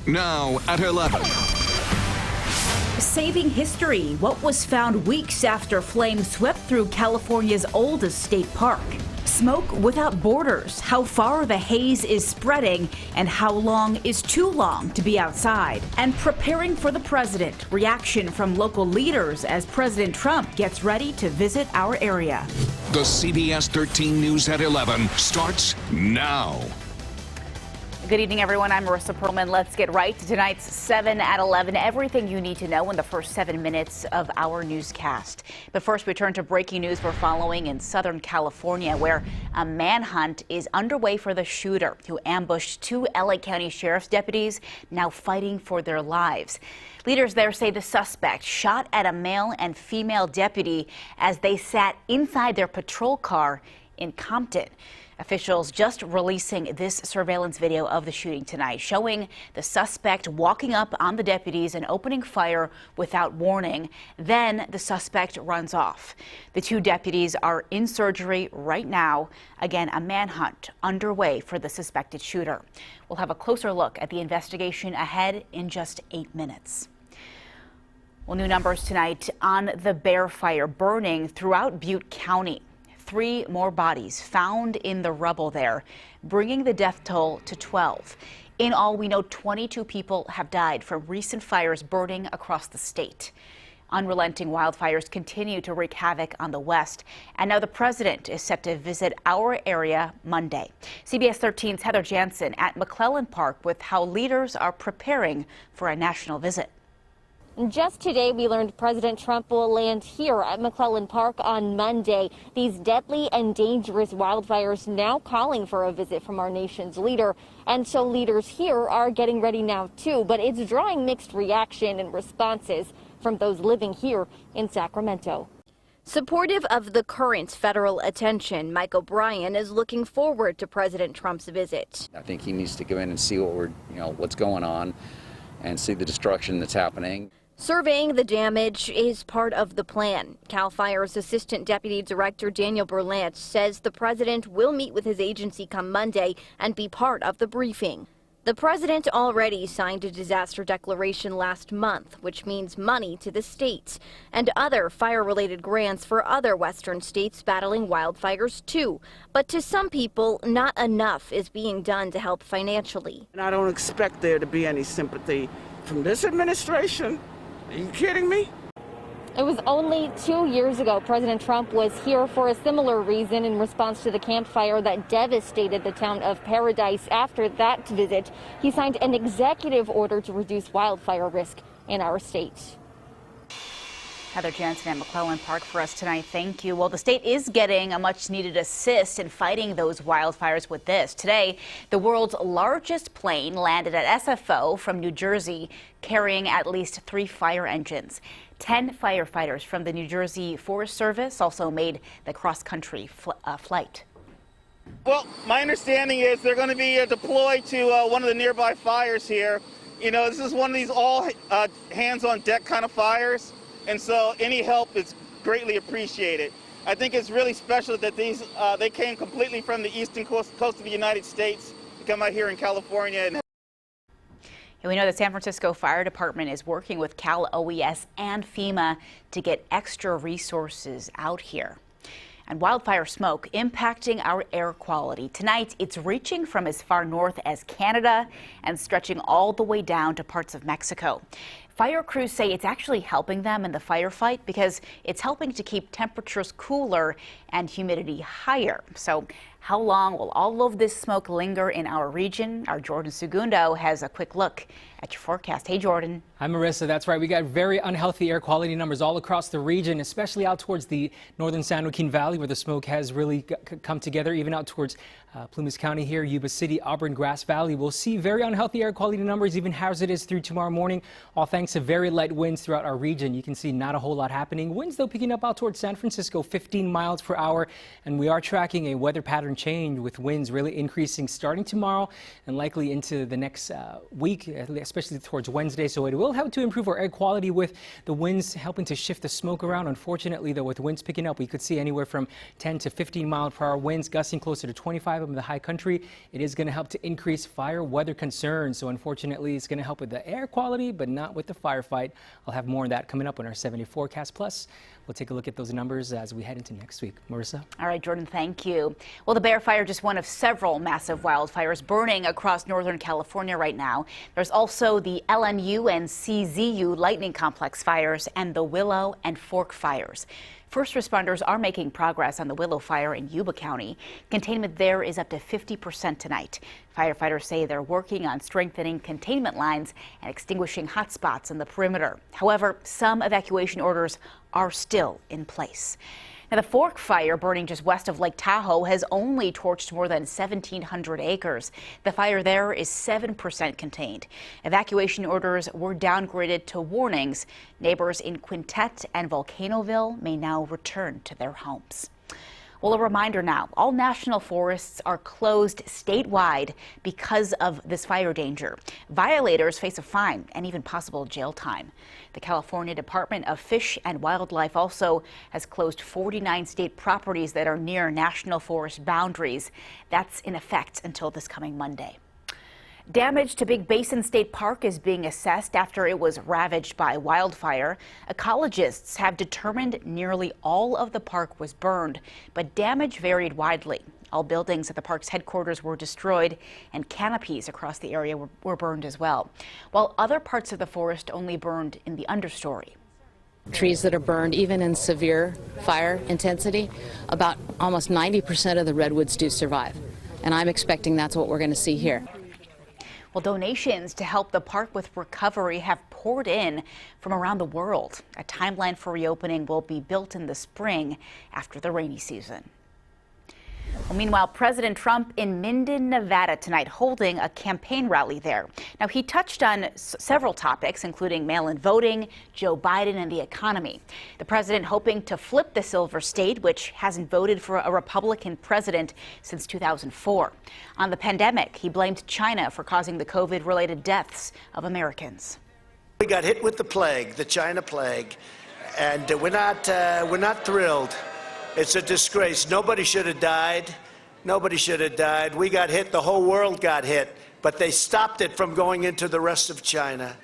Now at 11. Saving history. What was found weeks after flames swept through California's oldest state park? Smoke without borders. How far the haze is spreading and how long is too long to be outside. And preparing for the president. Reaction from local leaders as President Trump gets ready to visit our area. The CBS 13 News at 11 starts now. Good evening, everyone. I'm Marissa Perlman. Let's get right to tonight's 7 at 11. Everything you need to know in the first 7 minutes of our newscast. But first, we turn to breaking news we're following in Southern California, where a manhunt is underway for the shooter who ambushed 2 LA County Sheriff's deputies, now fighting for their lives. Leaders there say the suspect shot at a male and female deputy as they sat inside their patrol car in Compton. Officials just releasing this surveillance video of the shooting tonight, showing the suspect walking up on the deputies and opening fire without warning. Then the suspect runs off. The 2 deputies are in surgery right now. Again, a manhunt underway for the suspected shooter. We'll have a closer look at the investigation ahead in just 8 minutes. Well, new numbers tonight on the Bear Fire burning throughout Butte County. 3 more bodies found in the rubble there, bringing the death toll to 12. In all, we know 22 people have died from recent fires burning across the state. Unrelenting wildfires continue to wreak havoc on the west, and now the president is set to visit our area Monday. CBS 13's Heather Jansen at McClellan Park with how leaders are preparing for a national visit. Just today, we learned President Trump will land here at McClellan Park on Monday. These deadly and dangerous wildfires now calling for a visit from our nation's leader. And so leaders here are getting ready now, too. But it's drawing mixed reaction and responses from those living here in Sacramento. Supportive of the current federal attention, Mike O'Brien is looking forward to President Trump's visit. I think he needs to go in and see what's going on and see the destruction that's happening. Surveying the damage is part of the plan. CAL FIRE's Assistant Deputy Director Daniel Berlant says the president will meet with his agency come Monday and be part of the briefing. The president already signed a disaster declaration last month, which means money to the states and other fire-related grants for other western states battling wildfires too. But to some people, not enough is being done to help financially. And I don't expect there to be any sympathy from this administration. Are you kidding me? It was only 2 years ago President Trump was here for a similar reason in response to the Camp Fire that devastated the town of Paradise. After that visit, he signed an executive order to reduce wildfire risk in our state. Heather Jansen at McClellan Park for us tonight. Thank you. Well, the state is getting a much needed assist in fighting those wildfires with this. Today, the world's largest plane landed at SFO from New Jersey, carrying at least 3 fire engines. 10 firefighters from the New Jersey Forest Service also made the cross-country flight. Well, my understanding is they're going to be deployed to one of the nearby fires here. You know, this is one of these all hands-on-deck kind of fires. And so any help is greatly appreciated. I think it's really special that they came completely from the eastern coast of the United States to come out here in California. And we know the San Francisco Fire Department is working with Cal OES and FEMA to get extra resources out here. And wildfire smoke impacting our air quality. Tonight, it's reaching from as far north as Canada and stretching all the way down to parts of Mexico. Fire crews say it's actually helping them in the firefight because it's helping to keep temperatures cooler and humidity higher. So how long will all of this smoke linger in our region? Our Jordan Segundo has a quick look at your forecast. Hey, Jordan. Hi, Marissa. That's right. We got very unhealthy air quality numbers all across the region, especially out towards the northern San Joaquin Valley, where the smoke has really come together, even out towards Plumas County here, Yuba City, Auburn, Grass Valley. We'll see very unhealthy air quality numbers, even as it is through tomorrow morning, all thanks to very light winds throughout our region. You can see not a whole lot happening. Winds, though, picking up out towards San Francisco, 15 miles per hour. And we are tracking a weather pattern change with winds really increasing starting tomorrow and likely into the next week, especially towards Wednesday. So it will help to improve our air quality with the winds helping to shift the smoke around. Unfortunately, though, with winds picking up, we could see anywhere from 10 to 15 mile per hour winds gusting closer to 25 up in the high country. It is going to help to increase fire weather concerns. So unfortunately, it's going to help with the air quality, but not with the firefight. I'll have more on that coming up on our 70 forecast. Plus, we'll take a look at those numbers as we head into next week. Marissa? All right, Jordan, thank you. Well, the Bear Fire, just one of several massive wildfires burning across Northern California right now. There's also the LMU and CZU lightning complex fires and the Willow and Fork fires. First responders are making progress on the Willow fire in Yuba County. Containment there is up to 50% tonight. Firefighters say they're working on strengthening containment lines and extinguishing hot spots in the perimeter. However, some evacuation orders are still in place. Now, the Fork fire, burning just west of Lake Tahoe, has only torched more than 1,700 acres. The fire there is 7% contained. Evacuation orders were downgraded to warnings. Neighbors in Quintet and Volcanoville may now return to their homes. Well, a reminder now, all national forests are closed statewide because of this fire danger. Violators face a fine and even possible jail time. The California Department of Fish and Wildlife also has closed 49 state properties that are near national forest boundaries. That's in effect until this coming Monday. Damage to Big Basin State Park is being assessed after it was ravaged by wildfire. Ecologists have determined nearly all of the park was burned, but damage varied widely. All buildings at the park's headquarters were destroyed, and canopies across the area were burned as well, while other parts of the forest only burned in the understory. Trees that are burned, even in severe fire intensity, about almost 90% of the redwoods do survive. And I'm expecting that's what we're going to see here. Well, donations to help the park with recovery have poured in from around the world. A timeline for reopening will be built in the spring after the rainy season. Well, meanwhile, President Trump in Minden, Nevada tonight, holding a campaign rally there. Now, he touched on several topics, including mail-in voting, Joe Biden, and the economy. The president hoping to flip the Silver State, which hasn't voted for a Republican president since 2004. On the pandemic, he blamed China for causing the COVID-related deaths of Americans. We got hit with the plague, the China plague, and we're not thrilled. It's a disgrace. Nobody should have died. Nobody should have died. We got hit. The whole world got hit. But they stopped it from going into the rest of China.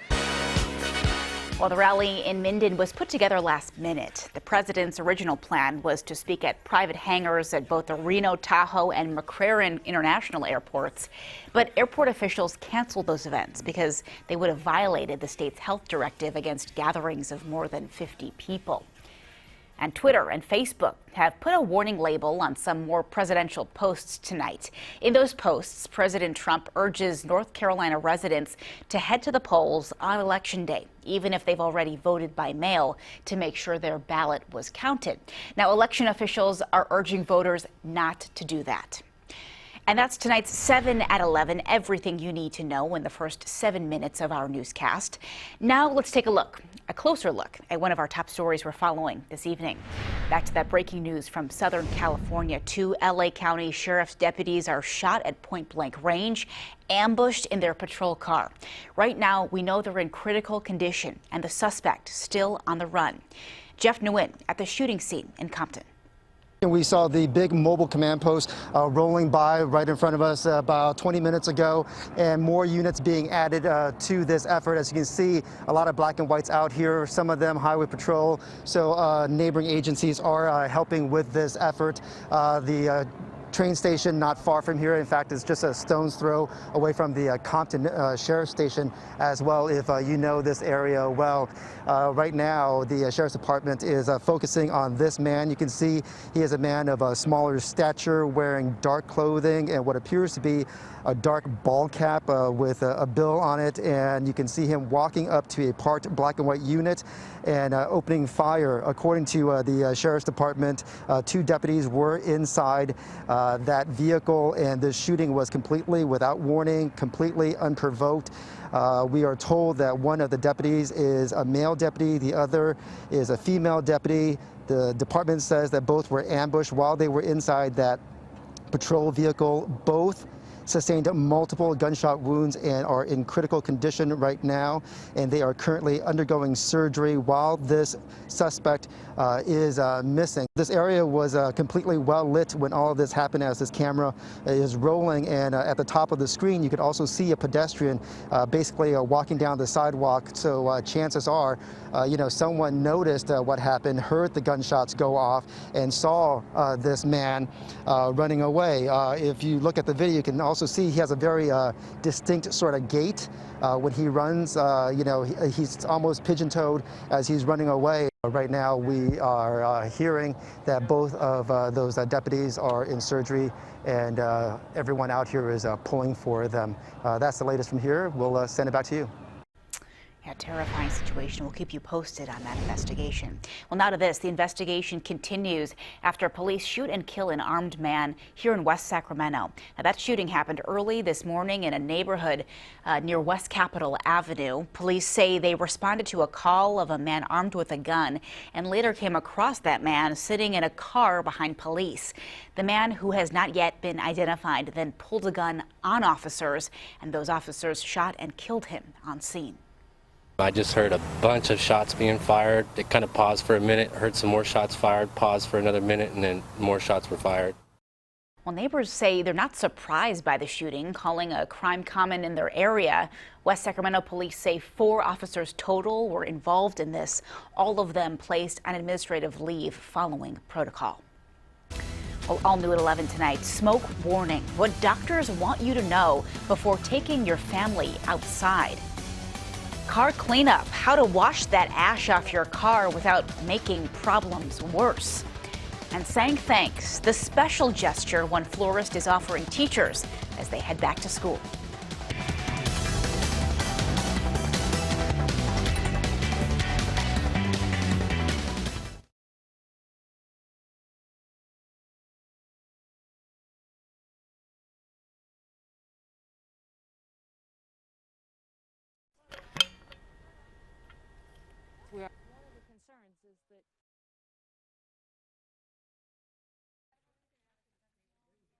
Well, the rally in Minden was put together last minute. The president's original plan was to speak at private hangars at both the Reno, Tahoe, and McCarran international airports. But airport officials canceled those events because they would have violated the state's health directive against gatherings of more than 50 people. And Twitter and Facebook have put a warning label on some more presidential posts tonight. In those posts, President Trump urges North Carolina residents to head to the polls on Election Day, even if they've already voted by mail, to make sure their ballot was counted. Now, election officials are urging voters not to do that. And that's tonight's 7 at 11, everything you need to know in the first 7 minutes of our newscast. Now let's take a closer look at one of our top stories we're following this evening. Back to that breaking news from Southern California. 2 LA County Sheriff's deputies are shot at point-blank range, ambushed in their patrol car. Right now, we know they're in critical condition and the suspect still on the run. Jeff Nguyen at the shooting scene in Compton. We saw the big mobile command post rolling by right in front of us about 20 minutes ago, and more units being added to this effort. As you can see, a lot of black and whites out here, some of them highway patrol, so neighboring agencies are helping with this effort. The train station not far from here. In fact, it's just a stone's throw away from the Compton Sheriff's Station as well, if you know this area well. Right now, the Sheriff's Department is focusing on this man. You can see he is a man of a smaller stature, wearing dark clothing and what appears to be a dark ball cap with a bill on it, and you can see him walking up to a parked black and white unit and opening fire. According to the Sheriff's Department, 2 deputies were inside that vehicle, and the shooting was completely without warning, completely unprovoked. We are told that one of the deputies is a male deputy, the other is a female deputy. The department says that both were ambushed while they were inside that patrol vehicle. Both sustained multiple gunshot wounds and are in critical condition right now, and they are currently undergoing surgery while this suspect is missing. This area was completely well lit when all of this happened as this camera is rolling, and at the top of the screen you could also see a pedestrian basically walking down the sidewalk. So chances are, someone noticed what happened, heard the gunshots go off, and saw this man running away. If you look at the video, you can also see he has a very distinct sort of gait when he runs. He's almost pigeon-toed as he's running away. Right now, we are hearing that both of those deputies are in surgery, and everyone out here is pulling for them. That's the latest from here. We'll send it back to you. Yeah, terrifying situation. We'll keep you posted on that investigation. Well, now to this. The investigation continues after police shoot and kill an armed man here in West Sacramento. Now, that shooting happened early this morning in a neighborhood near West Capitol Avenue. Police say they responded to a call of a man armed with a gun and later came across that man sitting in a car behind police. The man, who has not yet been identified, then pulled a gun on officers, and those officers shot and killed him on scene. I just heard a bunch of shots being fired. It kind of paused for a minute, heard some more shots fired, paused for another minute, and then more shots were fired. Well, neighbors say they're not surprised by the shooting, calling a crime common in their area. West Sacramento police say 4 officers total were involved in this, all of them placed on administrative leave following protocol. Well, all new at 11 tonight, smoke warning, what doctors want you to know before taking your family outside. Car cleanup, how to wash that ash off your car without making problems worse. And saying thanks, the special gesture one florist is offering teachers as they head back to school.